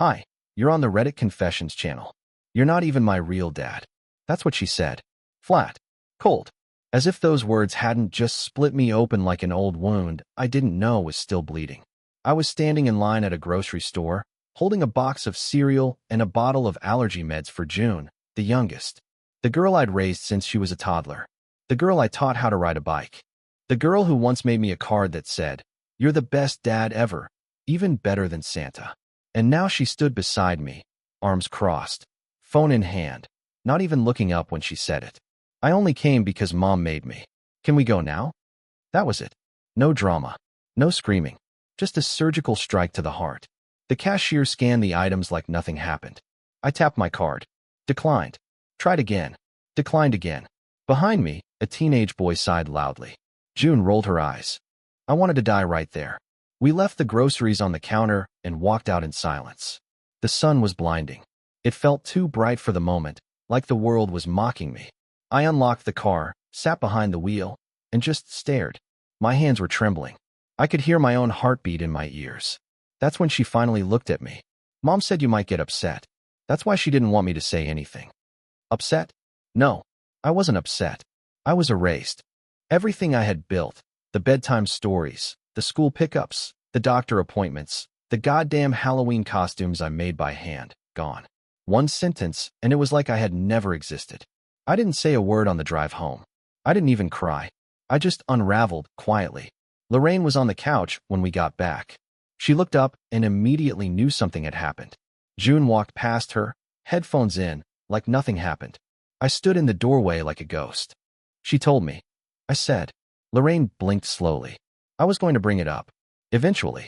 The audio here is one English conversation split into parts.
Hi, you're on the Reddit Confessions channel. You're not even my real dad. That's what she said. Flat. Cold. As if those words hadn't just split me open like an old wound I didn't know was still bleeding. I was standing in line at a grocery store, holding a box of cereal and a bottle of allergy meds for June, the youngest. The girl I'd raised since she was a toddler. The girl I taught how to ride a bike. The girl who once made me a card that said, "You're the best dad ever, even better than Santa." And now she stood beside me, arms crossed, phone in hand, not even looking up when she said it. I only came because Mom made me. Can we go now? That was it. No drama. No screaming. Just a surgical strike to the heart. The cashier scanned the items like nothing happened. I tapped my card. Declined. Tried again. Declined again. Behind me, a teenage boy sighed loudly. June rolled her eyes. I wanted to die right there. We left the groceries on the counter and walked out in silence. The sun was blinding. It felt too bright for the moment, like the world was mocking me. I unlocked the car, sat behind the wheel, and just stared. My hands were trembling. I could hear my own heartbeat in my ears. That's when she finally looked at me. Mom said you might get upset. That's why she didn't want me to say anything. Upset? No, I wasn't upset. I was erased. Everything I had built, the bedtime stories, the school pickups, the doctor appointments, the goddamn Halloween costumes I made by hand, gone. One sentence, and it was like I had never existed. I didn't say a word on the drive home. I didn't even cry. I just unraveled quietly. Lorraine was on the couch when we got back. She looked up and immediately knew something had happened. June walked past her, headphones in, like nothing happened. I stood in the doorway like a ghost. She told me. I said. Lorraine blinked slowly. I was going to bring it up. Eventually.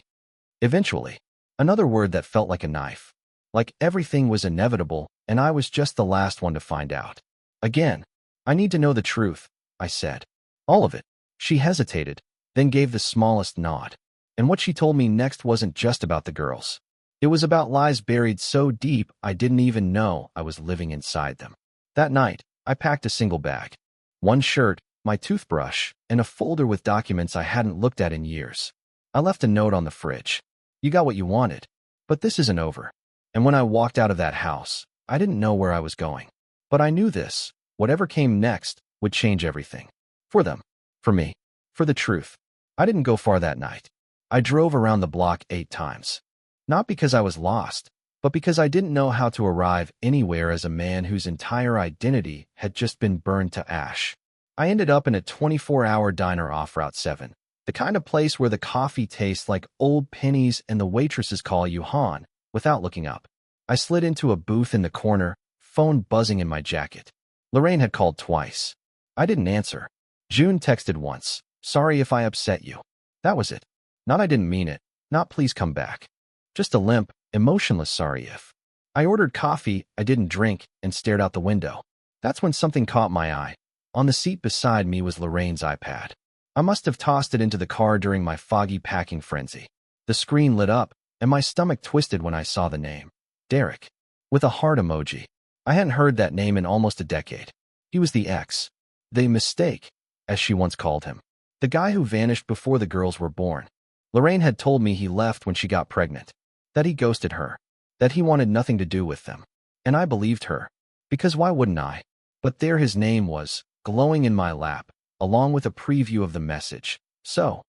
Eventually. Another word that felt like a knife. Like everything was inevitable, and I was just the last one to find out. Again. I need to know the truth, I said. All of it. She hesitated, then gave the smallest nod. And what she told me next wasn't just about the girls. It was about lies buried so deep I didn't even know I was living inside them. That night, I packed a single bag. One shirt, my toothbrush, and a folder with documents I hadn't looked at in years. I left a note on the fridge. You got what you wanted, but this isn't over. And when I walked out of that house, I didn't know where I was going. But I knew this, whatever came next, would change everything. For them. For me. For the truth. I didn't go far that night. I drove around the block 8 times. Not because I was lost, but because I didn't know how to arrive anywhere as a man whose entire identity had just been burned to ash. I ended up in a 24-hour diner off Route 7, the kind of place where the coffee tastes like old pennies and the waitresses call you Han without looking up. I slid into a booth in the corner, phone buzzing in my jacket. Lorraine had called twice. I didn't answer. June texted once. Sorry if I upset you. That was it. Not I didn't mean it. Not please come back. Just a limp, emotionless sorry if. I ordered coffee I didn't drink and stared out the window. That's when something caught my eye. On the seat beside me was Lorraine's iPad. I must have tossed it into the car during my foggy packing frenzy. The screen lit up, and my stomach twisted when I saw the name. Derek. With a heart emoji. I hadn't heard that name in almost a decade. He was the ex. The mistake, as she once called him. The guy who vanished before the girls were born. Lorraine had told me he left when she got pregnant. That he ghosted her. That he wanted nothing to do with them. And I believed her. Because why wouldn't I? But there his name was, glowing in my lap, along with a preview of the message. So,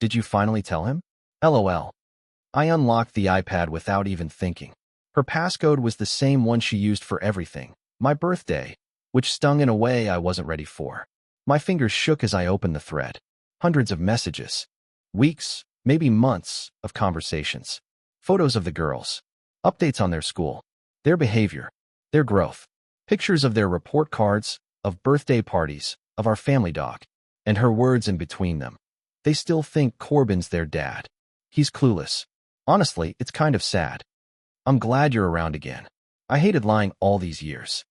did you finally tell him? LOL. I unlocked the iPad without even thinking. Her passcode was the same one she used for everything, my birthday, which stung in a way I wasn't ready for. My fingers shook as I opened the thread. Hundreds of messages. Weeks, maybe months, of conversations. Photos of the girls. Updates on their school. Their behavior. Their growth. Pictures of their report cards, of birthday parties, of our family dog. And her words in between them. They still think Corbin's their dad. He's clueless. Honestly, it's kind of sad. I'm glad you're around again. I hated lying all these years.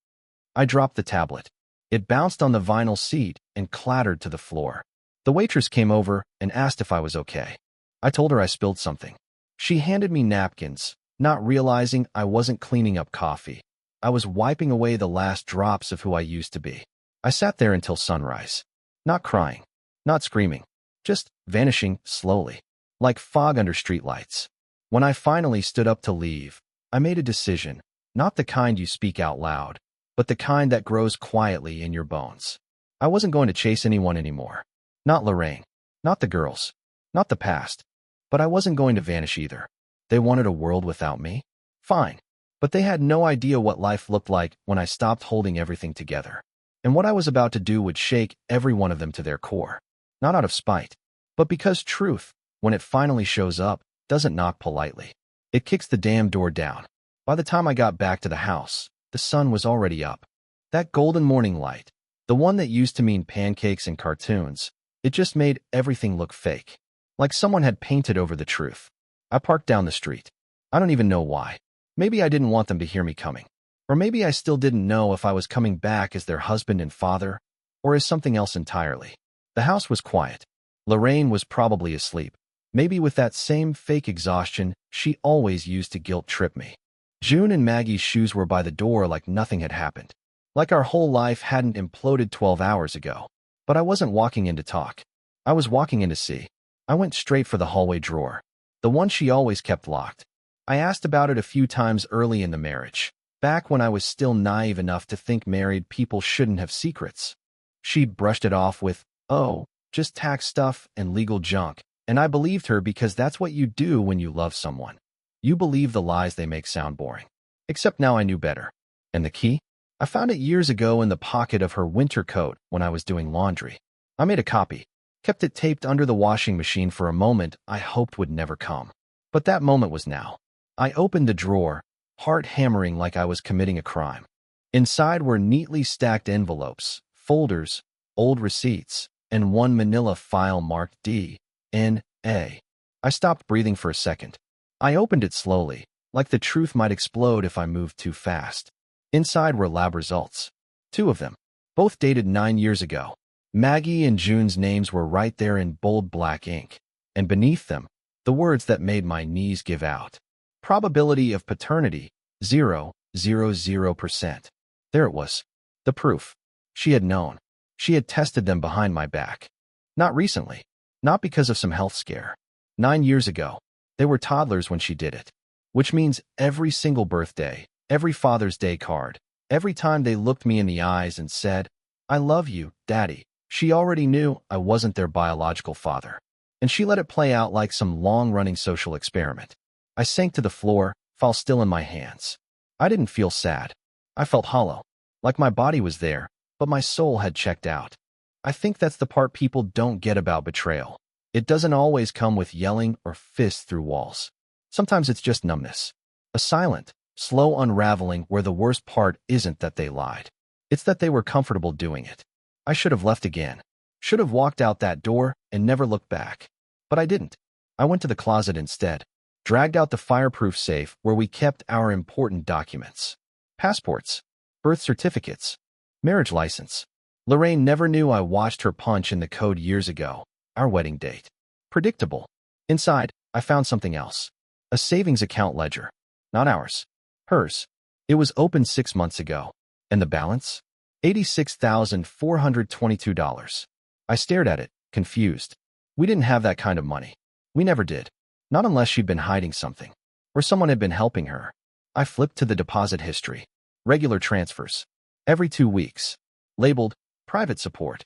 I dropped the tablet. It bounced on the vinyl seat and clattered to the floor. The waitress came over and asked if I was okay. I told her I spilled something. She handed me napkins, not realizing I wasn't cleaning up coffee. I was wiping away the last drops of who I used to be. I sat there until sunrise. Not crying. Not screaming. Just vanishing slowly. Like fog under streetlights. When I finally stood up to leave, I made a decision, not the kind you speak out loud, but the kind that grows quietly in your bones. I wasn't going to chase anyone anymore. Not Lorraine. Not the girls. Not the past. But I wasn't going to vanish either. They wanted a world without me? Fine. But they had no idea what life looked like when I stopped holding everything together. And what I was about to do would shake every one of them to their core. Not out of spite, but because truth, when it finally shows up, doesn't knock politely. It kicks the damn door down. By the time I got back to the house, the sun was already up. That golden morning light, the one that used to mean pancakes and cartoons, it just made everything look fake. Like someone had painted over the truth. I parked down the street. I don't even know why. Maybe I didn't want them to hear me coming. Or maybe I still didn't know if I was coming back as their husband and father, or as something else entirely. The house was quiet. Lorraine was probably asleep, maybe with that same fake exhaustion she always used to guilt-trip me. June and Maggie's shoes were by the door like nothing had happened. Like our whole life hadn't imploded 12 hours ago. But I wasn't walking in to talk. I was walking in to see. I went straight for the hallway drawer, the one she always kept locked. I asked about it a few times early in the marriage, back when I was still naive enough to think married people shouldn't have secrets. She brushed it off with, "Oh, just tax stuff and legal junk," and I believed her because that's what you do when you love someone. You believe the lies they make sound boring. Except now I knew better. And the key? I found it years ago in the pocket of her winter coat when I was doing laundry. I made a copy, kept it taped under the washing machine for a moment I hoped would never come. But that moment was now. I opened the drawer, heart hammering like I was committing a crime. Inside were neatly stacked envelopes, folders, old receipts, and one manila file marked D.N.A. I stopped breathing for a second. I opened it slowly, like the truth might explode if I moved too fast. Inside were lab results. 2 of them, both dated 9 years ago. Maggie and June's names were right there in bold black ink, and beneath them, the words that made my knees give out. Probability of paternity, 0.00%. There it was. The proof. She had known. She had tested them behind my back. Not recently. Not because of some health scare. 9 years ago. They were toddlers when she did it. Which means every single birthday, every Father's Day card, every time they looked me in the eyes and said, "I love you, Daddy," she already knew I wasn't their biological father. And she let it play out like some long-running social experiment. I sank to the floor, file still in my hands. I didn't feel sad. I felt hollow. Like my body was there, but my soul had checked out. I think that's the part people don't get about betrayal. It doesn't always come with yelling or fists through walls. Sometimes it's just numbness. A silent, slow unraveling where the worst part isn't that they lied. It's that they were comfortable doing it. I should have left again. Should have walked out that door and never looked back. But I didn't. I went to the closet instead. Dragged out the fireproof safe where we kept our important documents. Passports. Birth certificates. Marriage license. Lorraine never knew I watched her punch in the code years ago. Our wedding date. Predictable. Inside, I found something else. A savings account ledger. Not ours. Hers. It was opened 6 months ago. And the balance? $86,422. I stared at it, confused. We didn't have that kind of money. We never did. Not unless she'd been hiding something. Or someone had been helping her. I flipped to the deposit history. Regular transfers. Every 2 weeks. Labeled, private support.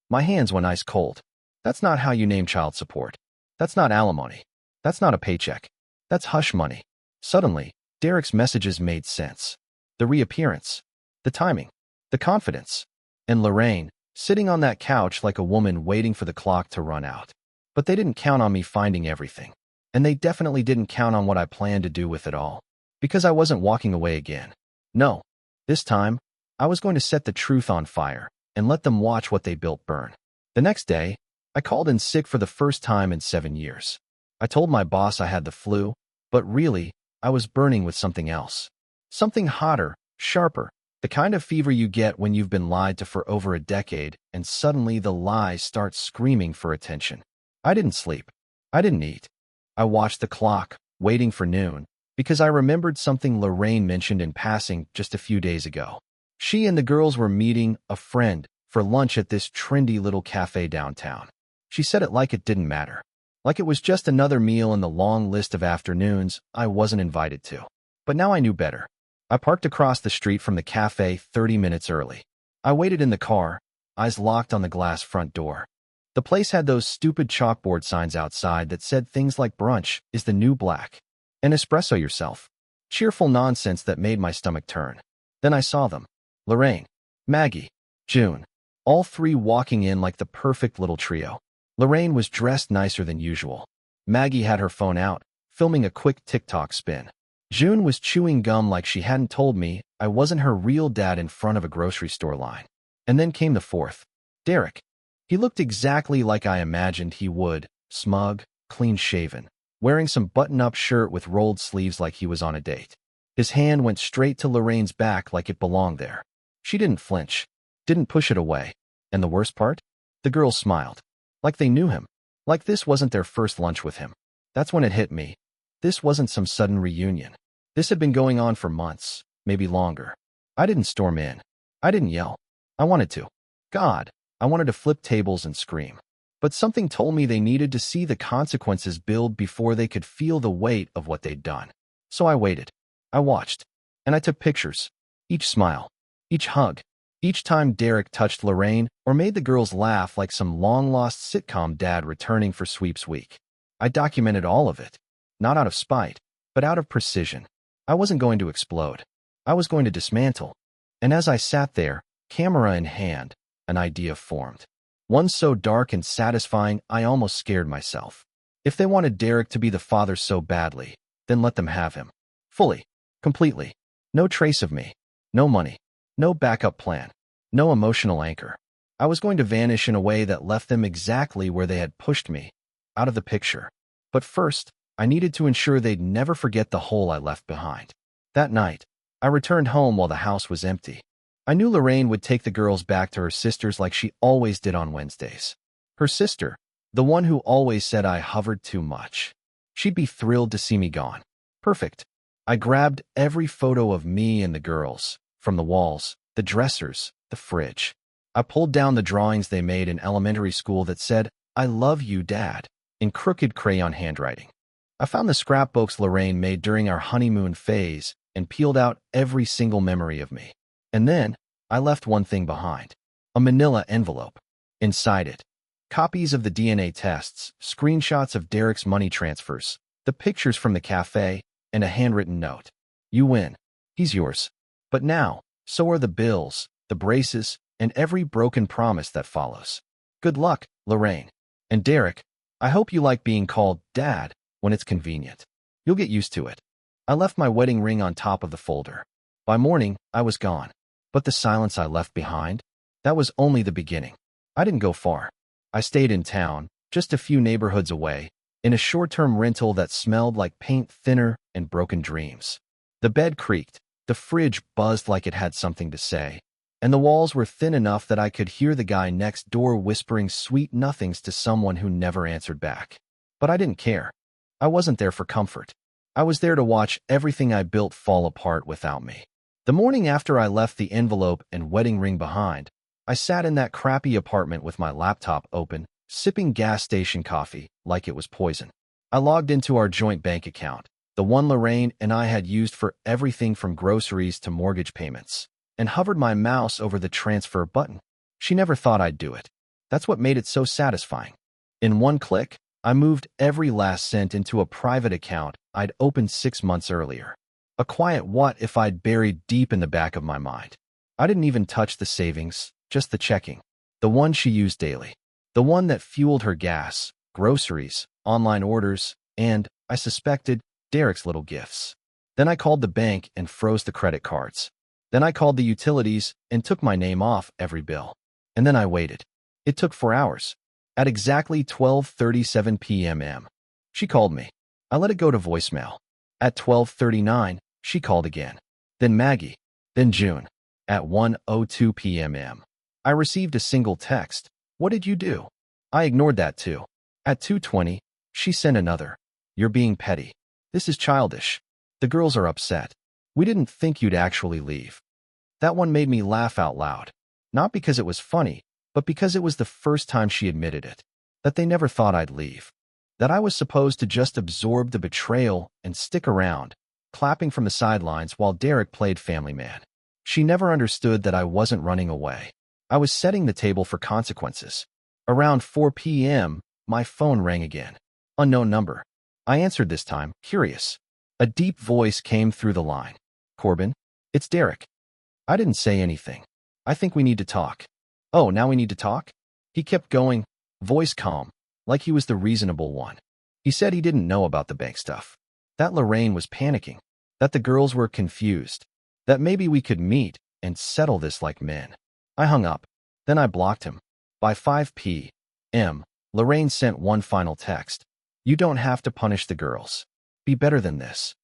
My hands went ice cold. That's not how you name child support. That's not alimony. That's not a paycheck. That's hush money. Suddenly, Derek's messages made sense. The reappearance. The timing. The confidence. And Lorraine, sitting on that couch like a woman waiting for the clock to run out. But they didn't count on me finding everything. And they definitely didn't count on what I planned to do with it all. Because I wasn't walking away again. No. This time, I was going to set the truth on fire and let them watch what they built burn. The next day, I called in sick for the first time in 7 years. I told my boss I had the flu, but really, I was burning with something else. Something hotter, sharper, the kind of fever you get when you've been lied to for over a decade and suddenly the lie starts screaming for attention. I didn't sleep. I didn't eat. I watched the clock, waiting for noon, because I remembered something Lorraine mentioned in passing just a few days ago. She and the girls were meeting a friend for lunch at this trendy little cafe downtown. She said it like it didn't matter. Like it was just another meal in the long list of afternoons I wasn't invited to. But now I knew better. I parked across the street from the cafe 30 minutes early. I waited in the car, eyes locked on the glass front door. The place had those stupid chalkboard signs outside that said things like brunch is the new black and espresso yourself. Cheerful nonsense that made my stomach turn. Then I saw them. Lorraine, Maggie, June, all three walking in like the perfect little trio. Lorraine was dressed nicer than usual. Maggie had her phone out, filming a quick TikTok spin. June was chewing gum like she hadn't told me I wasn't her real dad in front of a grocery store line. And then came the fourth, Derek. He looked exactly like I imagined he would, smug, clean-shaven, wearing some button-up shirt with rolled sleeves like he was on a date. His hand went straight to Lorraine's back like it belonged there. She didn't flinch, didn't push it away. And the worst part? The girls smiled. Like they knew him. Like this wasn't their first lunch with him. That's when it hit me. This wasn't some sudden reunion. This had been going on for months, maybe longer. I didn't storm in. I didn't yell. I wanted to. God, I wanted to flip tables and scream. But something told me they needed to see the consequences build before they could feel the weight of what they'd done. So I waited. I watched. And I took pictures. Each smile. Each hug. Each time Derek touched Lorraine or made the girls laugh like some long-lost sitcom dad returning for sweeps week. I documented all of it. Not out of spite, but out of precision. I wasn't going to explode. I was going to dismantle. And as I sat there, camera in hand, an idea formed. One so dark and satisfying I almost scared myself. If they wanted Derek to be the father so badly, then let them have him. Fully. Completely. No trace of me. No money. No backup plan. No emotional anchor. I was going to vanish in a way that left them exactly where they had pushed me, out of the picture. But first, I needed to ensure they'd never forget the hole I left behind. That night, I returned home while the house was empty. I knew Lorraine would take the girls back to her sister's like she always did on Wednesdays. Her sister, the one who always said I hovered too much. She'd be thrilled to see me gone. Perfect. I grabbed every photo of me and the girls, from the walls, the dressers, the fridge. I pulled down the drawings they made in elementary school that said, "I love you, Dad," in crooked crayon handwriting. I found the scrapbooks Lorraine made during our honeymoon phase and peeled out every single memory of me. And then, I left one thing behind. A manila envelope. Inside it, copies of the DNA tests, screenshots of Derek's money transfers, the pictures from the cafe, and a handwritten note. You win. He's yours. But now, so are the bills, the braces, and every broken promise that follows. Good luck, Lorraine. And Derek, I hope you like being called Dad when it's convenient. You'll get used to it. I left my wedding ring on top of the folder. By morning, I was gone. But the silence I left behind, that was only the beginning. I didn't go far. I stayed in town, just a few neighborhoods away, in a short-term rental that smelled like paint thinner and broken dreams. The bed creaked, the fridge buzzed like it had something to say, and the walls were thin enough that I could hear the guy next door whispering sweet nothings to someone who never answered back. But I didn't care. I wasn't there for comfort. I was there to watch everything I built fall apart without me. The morning after I left the envelope and wedding ring behind, I sat in that crappy apartment with my laptop open, sipping gas station coffee like it was poison. I logged into our joint bank account, the one Lorraine and I had used for everything from groceries to mortgage payments, and hovered my mouse over the transfer button. She never thought I'd do it. That's what made it so satisfying. In one click, I moved every last cent into a private account I'd opened 6 months earlier. A quiet what if I'd buried deep in the back of my mind. I didn't even touch the savings, just the checking. The one she used daily. The one that fueled her gas, groceries, online orders, and, I suspected, Derek's little gifts. Then I called the bank and froze the credit cards. Then I called the utilities and took my name off every bill. And then I waited. It took 4 hours. At exactly 12:37 p.m. She called me. I let it go to voicemail. At 12:39, she called again. Then Maggie. Then June. At 1:02 p.m. I received a single text. What did you do? I ignored that too. At 2:20, she sent another. You're being petty. This is childish. The girls are upset. We didn't think you'd actually leave. That one made me laugh out loud. Not because it was funny, but because it was the first time she admitted it. That they never thought I'd leave. That I was supposed to just absorb the betrayal and stick around, clapping from the sidelines while Derek played Family Man. She never understood that I wasn't running away. I was setting the table for consequences. Around 4 p.m., my phone rang again. Unknown number. I answered this time, curious. A deep voice came through the line. Corbin, it's Derek. I didn't say anything. I think we need to talk. Oh, now we need to talk? He kept going, voice calm, like he was the reasonable one. He said he didn't know about the bank stuff. That Lorraine was panicking. That the girls were confused. That maybe we could meet and settle this like men. I hung up. Then I blocked him. By 5 p.m., Lorraine sent one final text. You don't have to punish the girls. Be better than this.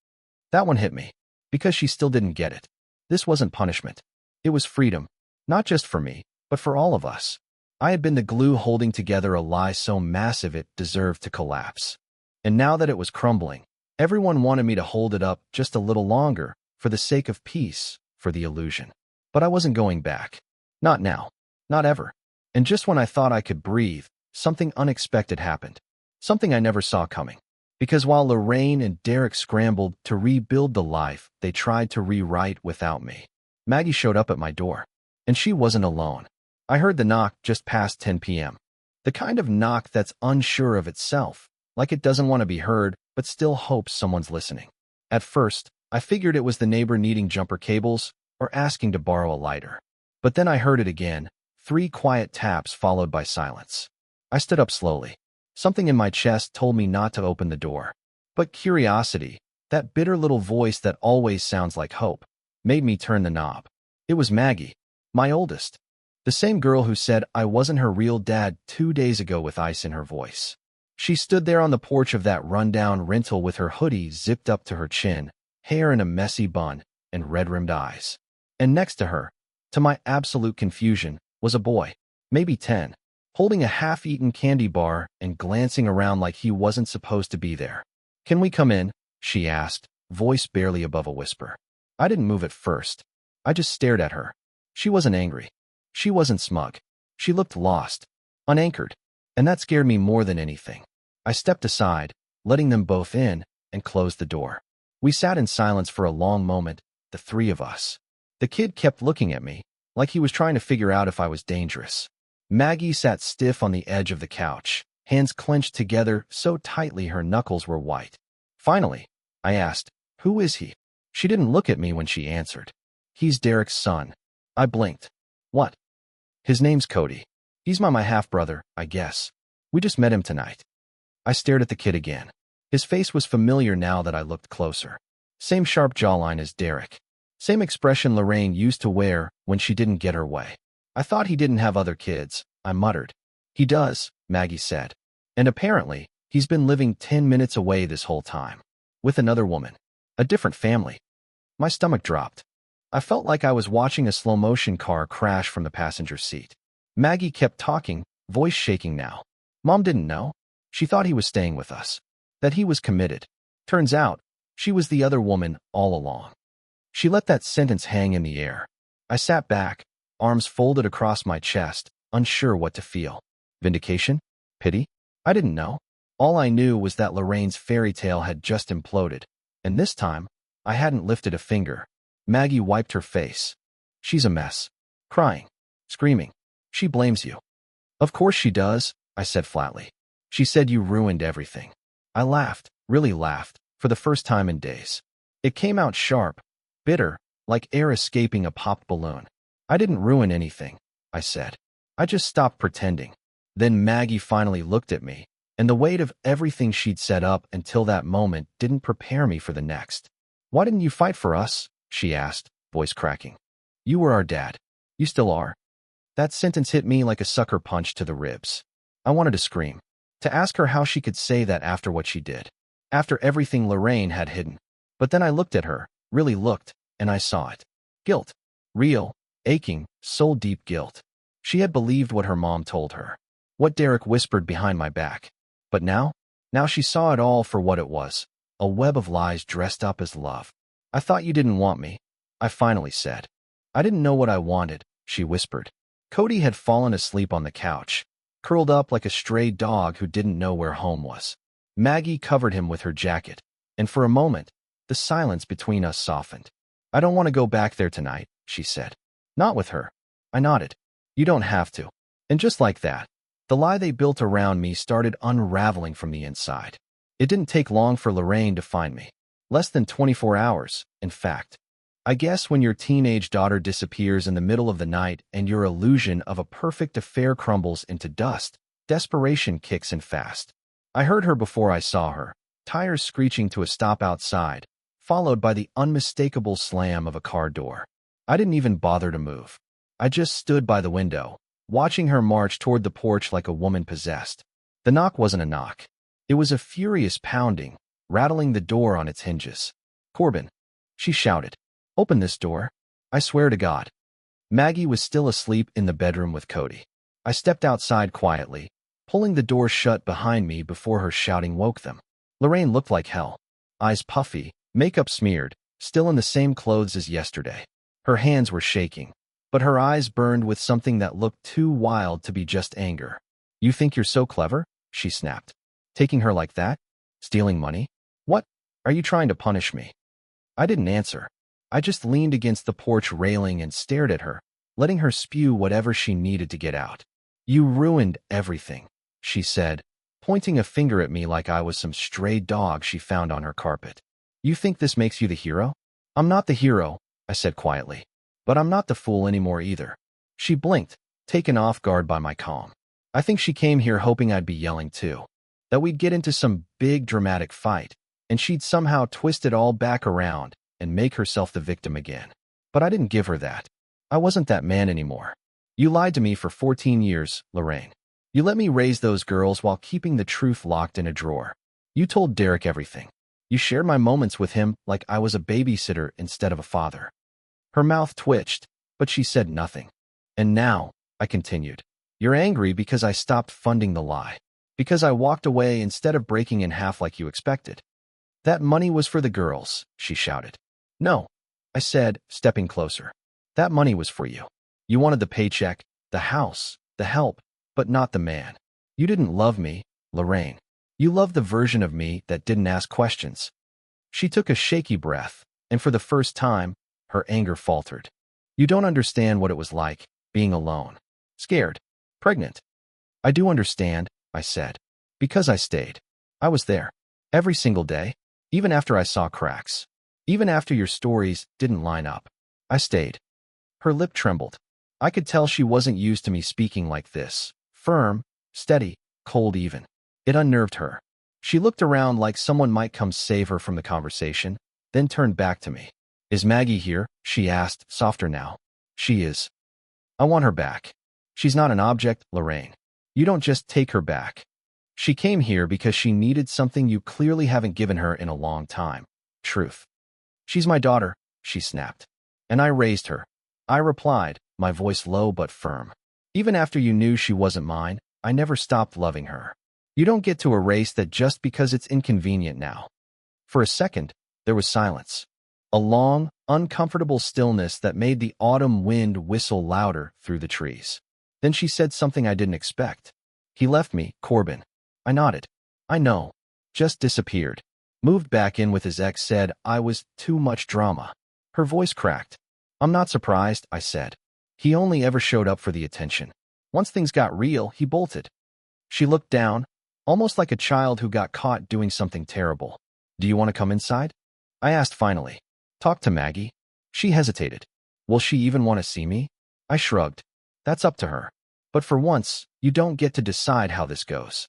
That one hit me, because she still didn't get it. This wasn't punishment. It was freedom, not just for me, but for all of us. I had been the glue holding together a lie so massive it deserved to collapse. And now that it was crumbling, everyone wanted me to hold it up just a little longer, for the sake of peace, for the illusion. But I wasn't going back. Not now. Not ever. And just when I thought I could breathe, something unexpected happened. Something I never saw coming. Because while Lorraine and Derek scrambled to rebuild the life they tried to rewrite without me, Maggie showed up at my door. And she wasn't alone. I heard the knock just past 10 p.m. The kind of knock that's unsure of itself, like it doesn't want to be heard, but still hopes someone's listening. At first, I figured it was the neighbor needing jumper cables or asking to borrow a lighter. But then I heard it again, 3 quiet taps followed by silence. I stood up slowly. Something in my chest told me not to open the door. But curiosity, that bitter little voice that always sounds like hope, made me turn the knob. It was Maggie, my oldest. The same girl who said I wasn't her real dad 2 days ago with ice in her voice. She stood there on the porch of that rundown rental with her hoodie zipped up to her chin, hair in a messy bun, and red-rimmed eyes. And next to her, to my absolute confusion, was a boy, maybe 10, holding a half-eaten candy bar and glancing around like he wasn't supposed to be there. Can we come in? She asked, voice barely above a whisper. I didn't move at first. I just stared at her. She wasn't angry. She wasn't smug. She looked lost, unanchored, and that scared me more than anything. I stepped aside, letting them both in, and closed the door. We sat in silence for a long moment, the 3 of us. The kid kept looking at me, like he was trying to figure out if I was dangerous. Maggie sat stiff on the edge of the couch, hands clenched together so tightly her knuckles were white. Finally, I asked, who is he? She didn't look at me when she answered. He's Derek's son. I blinked. What? His name's Cody. He's my half-brother, I guess. We just met him tonight. I stared at the kid again. His face was familiar now that I looked closer. Same sharp jawline as Derek. Same expression Lorraine used to wear when she didn't get her way. I thought he didn't have other kids, I muttered. He does, Maggie said. And apparently, he's been living 10 minutes away this whole time. With another woman. A different family. My stomach dropped. I felt like I was watching a slow-motion car crash from the passenger seat. Maggie kept talking, voice shaking now. Mom didn't know. She thought he was staying with us. That he was committed. Turns out, she was the other woman all along. She let that sentence hang in the air. I sat back, arms folded across my chest, unsure what to feel. Vindication? Pity? I didn't know. All I knew was that Lorraine's fairy tale had just imploded, and this time, I hadn't lifted a finger. Maggie wiped her face. She's a mess. Crying. Screaming. She blames you. Of course she does, I said flatly. She said you ruined everything. I laughed, really laughed, for the first time in days. It came out sharp, bitter, like air escaping a popped balloon. I didn't ruin anything, I said. I just stopped pretending. Then Maggie finally looked at me, and the weight of everything she'd set up until that moment didn't prepare me for the next. Why didn't you fight for us? She asked, voice cracking. You were our dad. You still are. That sentence hit me like a sucker punch to the ribs. I wanted to scream. To ask her how she could say that after what she did. After everything Lorraine had hidden. But then I looked at her, really looked, and I saw it. Guilt. Real, aching, soul-deep guilt. She had believed what her mom told her. What Derek whispered behind my back. But now she saw it all for what it was. A web of lies dressed up as love. I thought you didn't want me, I finally said. I didn't know what I wanted, she whispered. Cody had fallen asleep on the couch, curled up like a stray dog who didn't know where home was. Maggie covered him with her jacket, and for a moment, The silence between us softened. I don't want to go back there tonight, she said. Not with her. I nodded. You don't have to. And just like that, the lie they built around me started unraveling from the inside. It didn't take long for Lorraine to find me. Less than 24 hours, in fact. I guess when your teenage daughter disappears in the middle of the night and your illusion of a perfect affair crumbles into dust, desperation kicks in fast. I heard her before I saw her, tires screeching to a stop outside, followed by the unmistakable slam of a car door. I didn't even bother to move. I just stood by the window, watching her march toward the porch like a woman possessed. The knock wasn't a knock. It was a furious pounding, rattling the door on its hinges. Corbin, she shouted. Open this door. I swear to God. Maggie was still asleep in the bedroom with Cody. I stepped outside quietly, pulling the door shut behind me before her shouting woke them. Lorraine looked like hell. Eyes puffy, makeup smeared, still in the same clothes as yesterday. Her hands were shaking, but her eyes burned with something that looked too wild to be just anger. You think you're so clever? She snapped. Taking her like that? Stealing money? What? Are you trying to punish me? I didn't answer. I just leaned against the porch railing and stared at her, letting her spew whatever she needed to get out. You ruined everything, she said, pointing a finger at me like I was some stray dog she found on her carpet. You think this makes you the hero? I'm not the hero, I said quietly. But I'm not the fool anymore either. She blinked, taken off guard by my calm. I think she came here hoping I'd be yelling too. That we'd get into some big dramatic fight, and she'd somehow twist it all back around and make herself the victim again. But I didn't give her that. I wasn't that man anymore. You lied to me for 14 years, Lorraine. You let me raise those girls while keeping the truth locked in a drawer. You told Derek everything. You shared my moments with him like I was a babysitter instead of a father. Her mouth twitched, but she said nothing. And now, I continued, you're angry because I stopped funding the lie. Because I walked away instead of breaking in half like you expected. That money was for the girls, she shouted. No, I said, stepping closer. That money was for you. You wanted the paycheck, the house, the help, but not the man. You didn't love me, Lorraine. You loved the version of me that didn't ask questions. She took a shaky breath, and for the first time, her anger faltered. You don't understand what it was like, being alone, scared, pregnant. I do understand, I said, because I stayed. I was there, every single day, even after I saw cracks. Even after your stories didn't line up. I stayed. Her lip trembled. I could tell she wasn't used to me speaking like this. Firm, steady, cold even. It unnerved her. She looked around like someone might come save her from the conversation, then turned back to me. Is Maggie here? She asked, softer now. She is. I want her back. She's not an object, Lorraine. You don't just take her back. She came here because she needed something you clearly haven't given her in a long time. Truth. She's my daughter, she snapped. And I raised her. I replied, my voice low but firm. Even after you knew she wasn't mine, I never stopped loving her. You don't get to erase that just because it's inconvenient now. For a second, there was silence. A long, uncomfortable stillness that made the autumn wind whistle louder through the trees. Then she said something I didn't expect. He left me, Corbin. I nodded. I know. Just disappeared. Moved back in with his ex, said I was too much drama. Her voice cracked. I'm not surprised, I said. He only ever showed up for the attention. Once things got real, he bolted. She looked down, almost like a child who got caught doing something terrible. Do you want to come inside? I asked finally. Talk to Maggie. She hesitated. Will she even want to see me? I shrugged. That's up to her. But for once, you don't get to decide how this goes.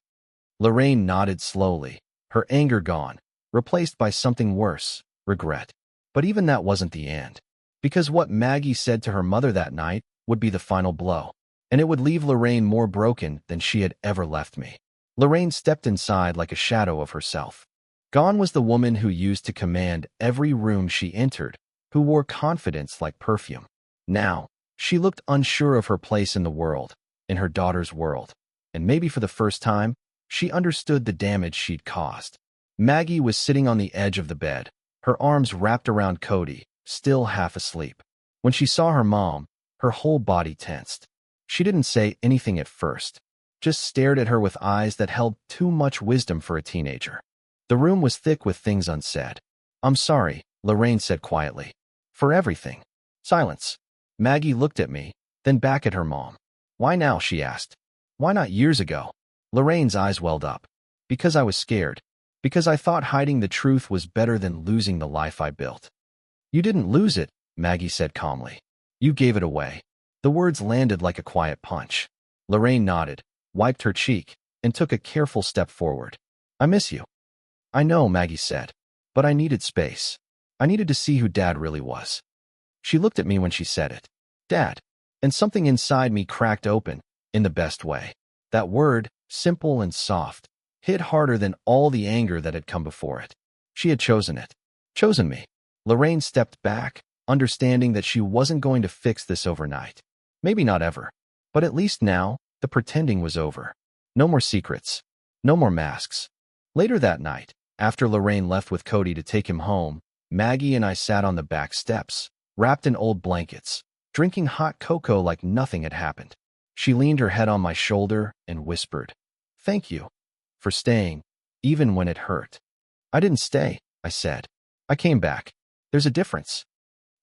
Lorraine nodded slowly, her anger gone, replaced by something worse, regret. But even that wasn't the end. Because what Maggie said to her mother that night would be the final blow. And it would leave Lorraine more broken than she had ever left me. Lorraine stepped inside like a shadow of herself. Gone was the woman who used to command every room she entered, who wore confidence like perfume. Now, she looked unsure of her place in the world, in her daughter's world. And maybe for the first time, she understood the damage she'd caused. Maggie was sitting on the edge of the bed, her arms wrapped around Cody, still half asleep. When she saw her mom, her whole body tensed. She didn't say anything at first, just stared at her with eyes that held too much wisdom for a teenager. The room was thick with things unsaid. I'm sorry, Lorraine said quietly. For everything. Silence. Maggie looked at me, then back at her mom. Why now, she asked. Why not years ago? Lorraine's eyes welled up. Because I was scared. Because I thought hiding the truth was better than losing the life I built. You didn't lose it, Maggie said calmly. You gave it away. The words landed like a quiet punch. Lorraine nodded, wiped her cheek, and took a careful step forward. I miss you. I know, Maggie said. But I needed space. I needed to see who Dad really was. She looked at me when she said it. Dad. And something inside me cracked open, in the best way. That word, simple and soft, hit harder than all the anger that had come before it. She had chosen it. Chosen me. Lorraine stepped back, understanding that she wasn't going to fix this overnight. Maybe not ever. But at least now, the pretending was over. No more secrets. No more masks. Later that night, after Lorraine left with Cody to take him home, Maggie and I sat on the back steps, wrapped in old blankets, drinking hot cocoa like nothing had happened. She leaned her head on my shoulder and whispered, "Thank you for staying, even when it hurt." I didn't stay, I said. I came back. There's a difference.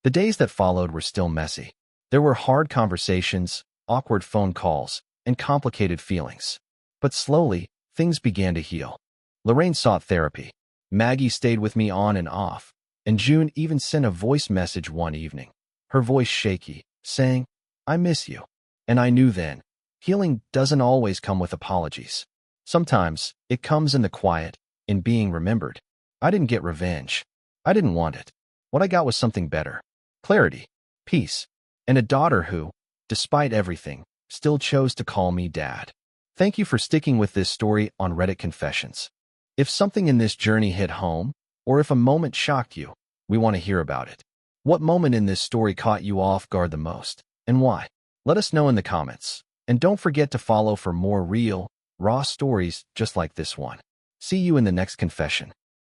The days that followed were still messy. There were hard conversations, awkward phone calls, and complicated feelings. But slowly, things began to heal. Lorraine sought therapy. Maggie stayed with me on and off, and June even sent a voice message one evening, her voice shaky, saying, "I miss you." And I knew then, healing doesn't always come with apologies. Sometimes, it comes in the quiet, in being remembered. I didn't get revenge. I didn't want it. What I got was something better. Clarity, peace, and a daughter who, despite everything, still chose to call me Dad. Thank you for sticking with this story on Reddit Confessions. If something in this journey hit home, or if a moment shocked you, we want to hear about it. What moment in this story caught you off guard the most, and why? Let us know in the comments. And don't forget to follow for more real, raw stories just like this one. See you in the next confession.